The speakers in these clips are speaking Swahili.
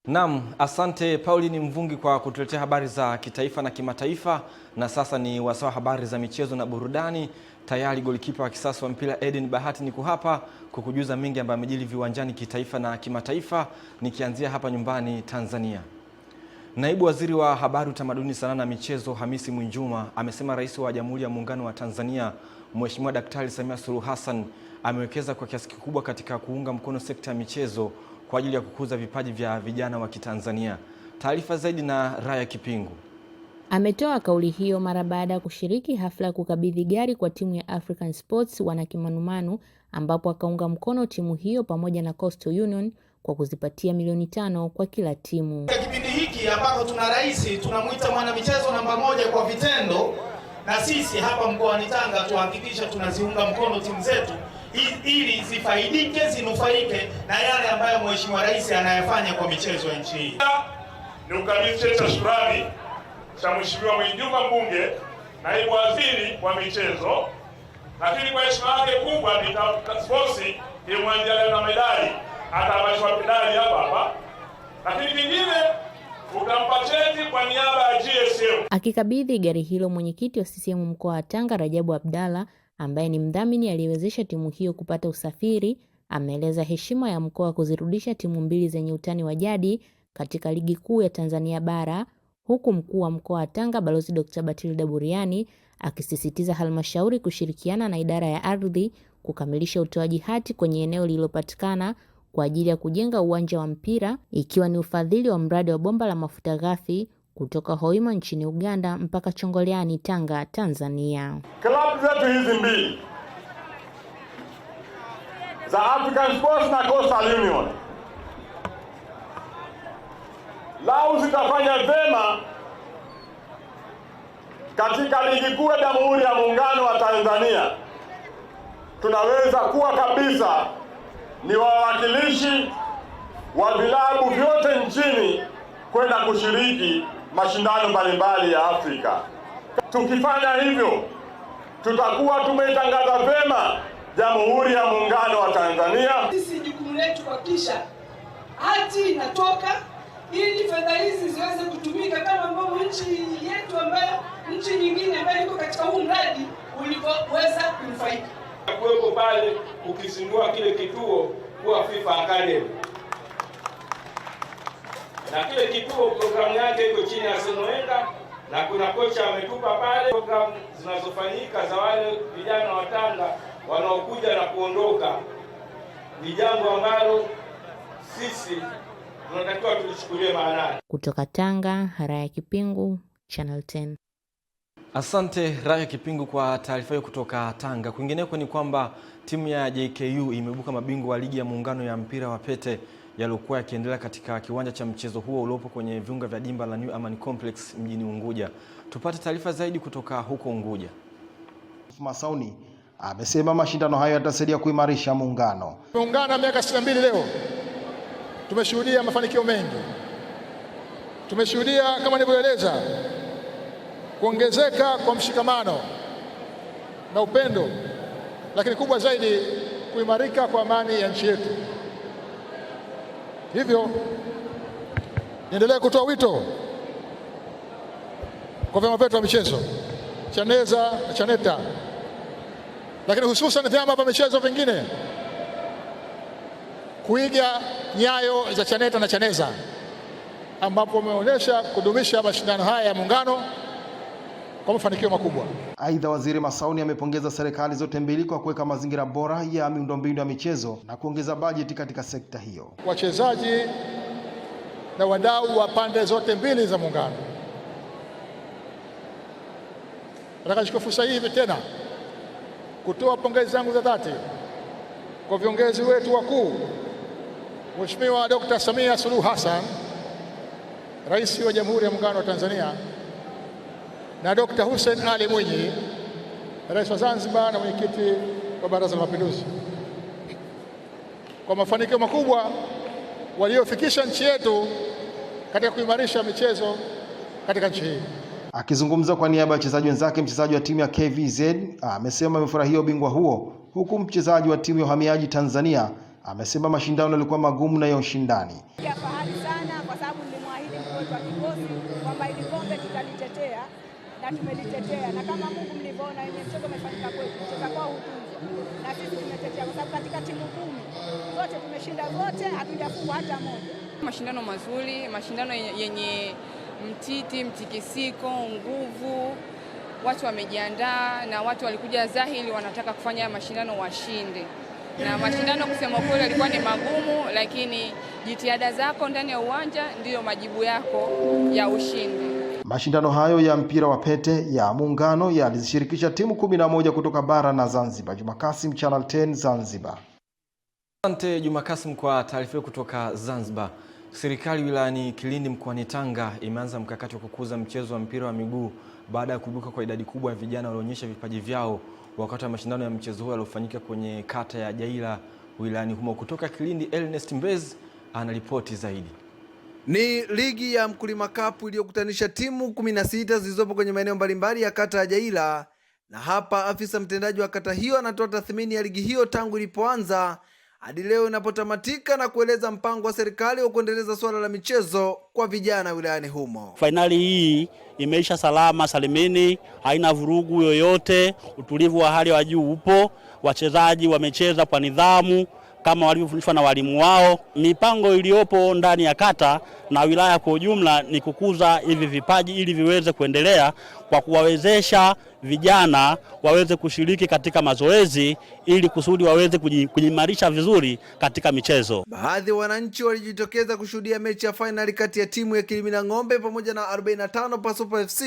Naam, asante Pauline Mvungi kwa kutuletea habari za kitaifa na kimataifa. Na sasa ni wasaa habari za michezo na burudani. Tayari golikipa wa kisasa wa mpira Eden Bahati niko hapa kukujuza mengi ambayo yamejiri viwanjani kitaifa na kimataifa, nikianzia hapa nyumbani Tanzania. Naibu Waziri wa Habari, Utamaduni, Sanaa na Michezo Hamisi Mwinjuma amesema Rais wa Jamhuri ya Muungano wa Tanzania Mheshimiwa Daktari Samia Suluhu Hassan amewekeza kwa kiasi kikubwa katika kuunga mkono sekta ya michezo kwa ajili ya kukuza vipaji vya vijana wa Kitanzania. Taarifa zaidi na Raya Kipingu. Ametoa kauli hiyo mara baada ya kushiriki hafla ya kukabidhi gari kwa timu ya African Sports wanakimanumanu, ambapo akaunga mkono timu hiyo pamoja na Coastal Union kwa kuzipatia milioni 5 kwa kila timu. Kwa kipindi hiki ambako tuna rais tunamuita mwana michezo namba 1 kwa vitendo, na sisi hapa mkoani Tanga tuhakikisha tunaziunga mkono timu zetu ili zifaidike, zinufaike na yale ambayo Mheshimiwa Rais anayafanya kwa michezo ya nchi hii. Ni ukabidhi cheti cha shukrani cha Mheshimiwa Mwinjuma Mbunge, naibu waziri wa michezo, lakini kwa heshima yake kubwa sports imwanjalia na medali, atabashwa medali hapa, lakini kingine utampa cheti kwa niaba ya GSM. Akikabidhi gari hilo, mwenyekiti wa CCM mkoa wa Tanga Rajabu Abdalla, ambaye ni mdhamini aliyewezesha timu hiyo kupata usafiri, ameeleza heshima ya mkoa kuzirudisha timu mbili zenye utani wa jadi katika ligi kuu ya Tanzania bara, huku mkuu wa mkoa wa Tanga Balozi Dr. Batilda Buriani akisisitiza halmashauri kushirikiana na idara ya ardhi kukamilisha utoaji hati kwenye eneo lililopatikana kwa ajili ya kujenga uwanja wa mpira, ikiwa ni ufadhili wa mradi wa bomba la mafuta ghafi kutoka Hoima nchini Uganda mpaka Chongoleani, Tanga, Tanzania. Klabu zetu hizi mbili za African Sports na Coastal Union lau zitafanya vyema katika ligi kuu ya Jamhuri ya Muungano wa Tanzania, tunaweza kuwa kabisa ni wawakilishi wa vilabu vyote nchini kwenda kushiriki mashindano mbalimbali ya Afrika. Tukifanya hivyo, tutakuwa tumetangaza vyema Jamhuri ya Muungano wa Tanzania. Sisi jukumu letu kuhakikisha hati inatoka ili fedha hizi ziweze kutumika kama ambavyo nchi yetu ambayo nchi nyingine ambayo iko katika huu mradi ulivyoweza kunufaika. Kuwepo pale ukizindua kile kituo kuwa FIFA Academy. Na kile kituo programu yake iko chini ya Senoenda, na kuna kocha ametupa pale programu zinazofanyika za wale vijana wa Tanga wanaokuja na kuondoka. Ni jambo ambalo sisi tunatakiwa tulichukulie maanani. Kutoka Tanga, Raya Kipingu, Channel 10. Asante Raya Kipingu kwa taarifa hiyo kutoka Tanga. Kwingineko ni kwamba timu ya JKU imeibuka mabingwa wa ligi ya muungano ya mpira wa pete yaliokuwa yakiendelea katika kiwanja cha mchezo huo uliopo kwenye viunga vya dimba la New Amani Complex mjini Unguja. Tupate taarifa zaidi kutoka huko Unguja. Masauni amesema mashindano hayo yatasaidia kuimarisha muungano. Muungano miaka 62 leo tumeshuhudia mafanikio mengi. Tumeshuhudia kama nilivyoeleza kuongezeka kwa mshikamano na upendo, lakini kubwa zaidi kuimarika kwa amani ya nchi yetu. Hivyo niendelee kutoa wito kwa vyama vyetu vya michezo, Chaneza na Chaneta, lakini hususan vyama vya michezo vingine kuiga nyayo za Chaneta na Chaneza, ambapo wameonyesha kudumisha mashindano haya ya muungano kwa mafanikio makubwa. Aidha, Waziri Masauni amepongeza serikali zote mbili kwa kuweka mazingira bora ya miundombinu ya michezo na kuongeza bajeti katika sekta hiyo. Wachezaji na wadau wa pande zote mbili za muungano, nataka nichukue fursa hii tena kutoa pongezi zangu za dhati kwa viongozi wetu wakuu, Mheshimiwa Dr. Samia Suluhu Hassan, Rais wa Jamhuri ya Muungano wa Tanzania, na Dr. Hussein Ali Mwinyi, Rais wa Zanzibar na mwenyekiti wa Baraza la Mapinduzi, kwa mafanikio makubwa waliofikisha nchi yetu katika kuimarisha michezo katika nchi hii. Akizungumza kwa niaba ya wachezaji wenzake, mchezaji wa timu ya KVZ amesema amefurahia ubingwa huo, huku mchezaji wa timu ya uhamiaji Tanzania amesema mashindano yalikuwa magumu na ya ushindani. Fahari sana kwa na tumelitetea, na kama Mungu mlivyoona wenye mchezo umefanyika kwetu, mchezo kwao hutunzwa, na sisi tumetetea kwa sababu katika timu 10 zote tumeshinda zote, hatujafungwa hata moja. Mashindano mazuri, mashindano yenye mtikisiko, nguvu, watu wamejiandaa na watu walikuja dhahiri wanataka kufanya mashindano washinde. Na mashindano kusema kweli yalikuwa ni magumu, lakini jitihada zako ndani ya uwanja ndiyo majibu yako ya ushindi. Mashindano hayo ya mpira wa pete ya Muungano yalizishirikisha timu 11 kutoka bara na Zanzibar. Juma Kasim, Channel 10 Zanzibar. Asante Juma Kasim kwa taarifa kutoka Zanzibar. Serikali wilayani Kilindi mkoani Tanga imeanza mkakati wa kukuza mchezo wa mpira wa miguu baada ya kuibuka kwa idadi kubwa ya vijana walioonyesha vipaji vyao wakati wa mashindano ya mchezo huo yaliyofanyika kwenye kata ya Jaila wilayani humo. Kutoka Kilindi, Ernest Mbezi anaripoti zaidi. Ni ligi ya Mkulima Cup iliyokutanisha timu 16 zilizopo kwenye maeneo mbalimbali ya kata ya Jaila, na hapa afisa mtendaji wa kata hiyo anatoa tathmini ya ligi hiyo tangu ilipoanza hadi leo inapotamatika na kueleza mpango wa serikali wa kuendeleza swala la michezo kwa vijana wilayani humo. Fainali hii imeisha salama salimini, haina vurugu yoyote, utulivu wa hali ya juu upo, wachezaji wamecheza kwa nidhamu kama walivyofundishwa na walimu wao. Mipango iliyopo ndani ya kata na wilaya kwa ujumla ni kukuza hivi vipaji ili viweze kuendelea kwa kuwawezesha vijana waweze kushiriki katika mazoezi ili kusudi waweze kujimarisha vizuri katika michezo. Baadhi ya wananchi walijitokeza kushuhudia mechi ya finali kati ya timu ya Kilimina Ng'ombe pamoja na 45 Pasopa FC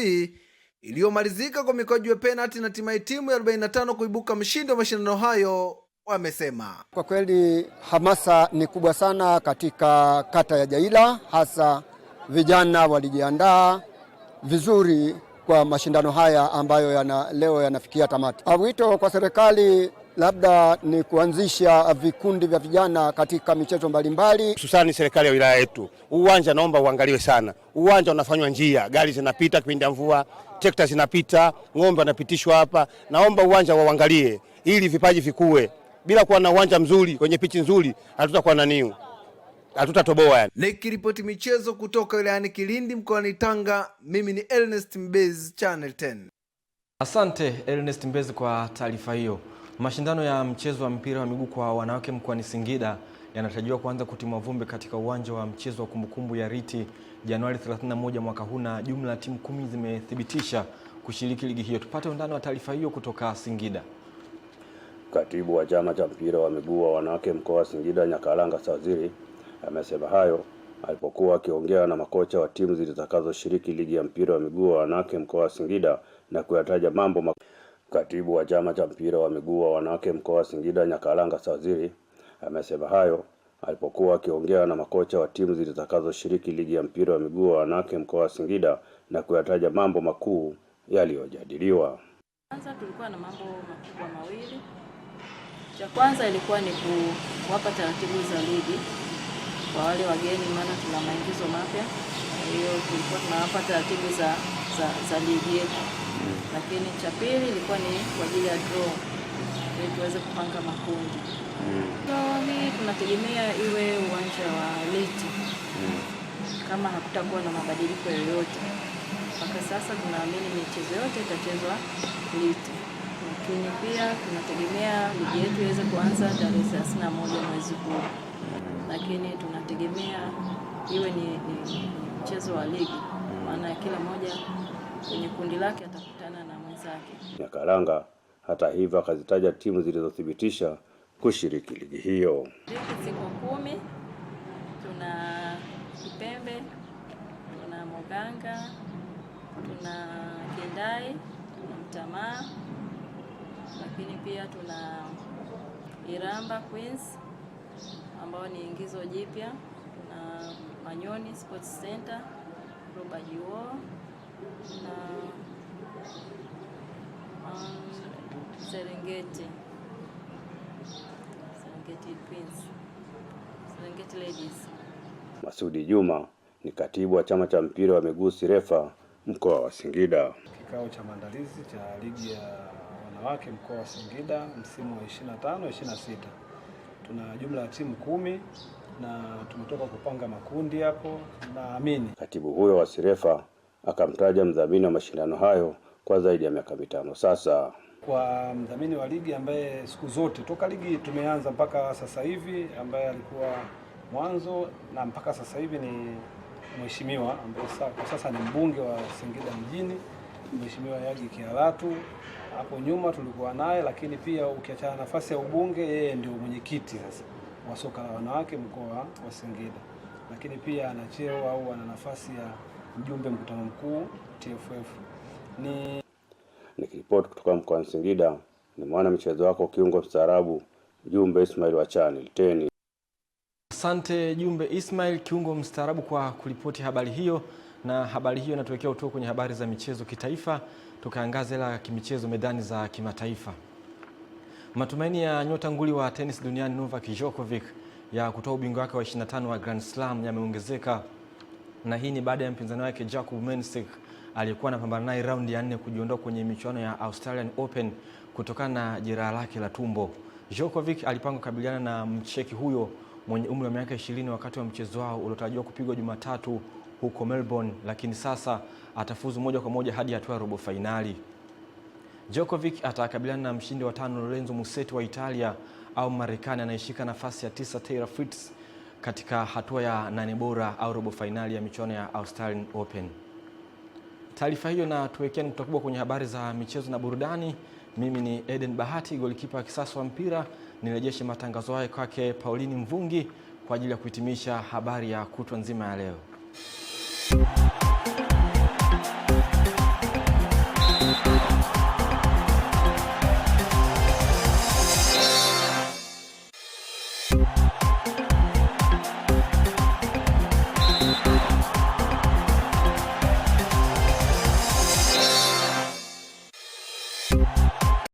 iliyomalizika kwa mikwaju ya penalti na hatimaye timu ya 45 kuibuka mshindi wa mashindano hayo. Wamesema kwa kweli hamasa ni kubwa sana katika kata ya Jaila, hasa vijana walijiandaa vizuri kwa mashindano haya ambayo leo yanafikia tamati. Wito kwa serikali labda ni kuanzisha vikundi vya vijana katika michezo mbalimbali, hususani serikali ya wilaya yetu. Uwanja naomba uangaliwe sana. Uwanja unafanywa njia, gari zinapita kipindi ya mvua, trekta zinapita, ng'ombe wanapitishwa hapa. Naomba uwanja waangalie ili vipaji vikue. Bila kuwa na uwanja mzuri kwenye pichi nzuri hatutakuwa na niu, hatutatoboa yani. Nikiripoti michezo kutoka wilayani Kilindi mkoani Tanga, mimi ni Ernest Mbezi, Channel 10. Asante Ernest Mbezi kwa taarifa hiyo. Mashindano ya mchezo wa mpira wa miguu kwa wanawake mkoani Singida yanatarajiwa kuanza kutimua vumbi katika uwanja wa mchezo wa kumbukumbu ya Riti Januari 31 mwaka huu, na jumla timu 10 zimethibitisha kushiriki ligi hiyo. Tupate undani wa taarifa hiyo kutoka Singida. Katibu wa chama cha mpira wa miguu wa wanawake mkoa wa Singida Nyakalanga Saziri amesema hayo alipokuwa akiongea na makocha wa timu zitakazoshiriki ligi ya mpira wa miguu wa wanawake mkoa wa Singida na kuyataja mambo. Katibu wa chama cha mpira wa miguu wa wanawake mkoa wa Singida Nyakalanga Saziri amesema hayo alipokuwa akiongea na makocha wa timu zitakazoshiriki ligi ya mpira wa miguu wa wanawake mkoa wa Singida na kuyataja mambo makuu yaliyojadiliwa. Kwanza tulikuwa na mambo makubwa mawili. Cha kwanza ilikuwa ni kuwapa taratibu za ligi kwa wale wageni, maana tuna maingizo mapya. Kwa hiyo tulikuwa tunawapa taratibu za ligi yetu. Lakini cha pili ilikuwa ni kwa ajili ya draw ili tuweze kupanga makundi. Hii tunategemea iwe uwanja wa Liti kama hakutakuwa na mabadiliko yoyote. Mpaka sasa tunaamini michezo yote itachezwa Liti. Lakini pia tunategemea ligi yetu iweze kuanza tarehe 31 mwezi huu. Lakini tunategemea iwe ni mchezo wa ligi, maana kila mmoja kwenye kundi lake atakutana na mwenzake. Nyakalanga hata hivyo akazitaja timu zilizothibitisha kushiriki ligi hiyo. Ziko 10. Tuna Kipembe, tuna Moganga, tuna Kendai, tuna Mtamaa, lakini pia tuna Iramba Queens ambao ni ingizo jipya, tuna Manyoni Sports Center, Roba Juo, na Serengeti Queens, Serengeti Ladies. Masudi Juma ni katibu wa chama cha mpira wa miguu Sirefa mkoa wa Singida. Kikao cha maandalizi cha ligi ya wanawake mkoa wa Singida msimu wa 25-26. Tuna jumla ya timu 10 na tumetoka kupanga makundi hapo, naamini. Katibu huyo wa Sirefa akamtaja mdhamini wa mashindano hayo kwa zaidi ya miaka 5 sasa. Kwa mdhamini wa ligi ambaye siku zote toka ligi tumeanza mpaka sasa hivi, ambaye alikuwa mwanzo na mpaka sasa hivi ni mheshimiwa ambaye kwa sasa ni mbunge wa Singida mjini, Mheshimiwa Yagi Kialatu. Hapo nyuma tulikuwa naye, lakini pia ukiachana nafasi ya ubunge, yeye ndio mwenyekiti sasa wa soka la wanawake mkoa wa Singida, lakini pia ana cheo au ana nafasi ya mjumbe mkutano mkuu TFF. Nikiripoti kutoka mkoa wa Singida, ni mwana michezo wako kiungo mstaarabu Jumbe Ismail wa Channel 10. Asante Jumbe Ismail, kiungo mstaarabu, kwa kulipoti habari hiyo. Na habari hiyo inatuwekea utuo kwenye habari za michezo kitaifa, tukaangaza ila kimichezo medani za kimataifa. Matumaini ya nyota nguli wa tenis duniani Novak Djokovic ya kutoa ubingwa wake wa 25 wa Grand Slam yameongezeka, na hii ni baada ya mpinzani wake Jakub Mensik aliyekuwa anapambana naye raundi ya 4 kujiondoa kwenye michuano ya Australian Open kutokana na jeraha lake la tumbo. Djokovic alipanga kukabiliana na Mcheki huyo mwenye umri wa miaka 20 wakati wa mchezo wao uliotarajiwa kupigwa Jumatatu huko Melbourne, lakini sasa atafuzu moja kwa moja hadi hatua ya robo finali. Djokovic atakabiliana na mshindi wa 5 Lorenzo Musetti wa Italia au Marekani anayeshika nafasi ya 9 Taylor Fritz katika hatua ya 8 bora au robo finali ya michuano ya Australian Open. Taarifa hiyo na tuwekea nukta kubwa kwenye habari za michezo na burudani. Mimi ni Eden Bahati, golikipa wa kisasa wa mpira. Nirejeshe matangazo haya kwake Pauline Mvungi kwa ajili ya kuhitimisha habari ya kutwa nzima ya leo.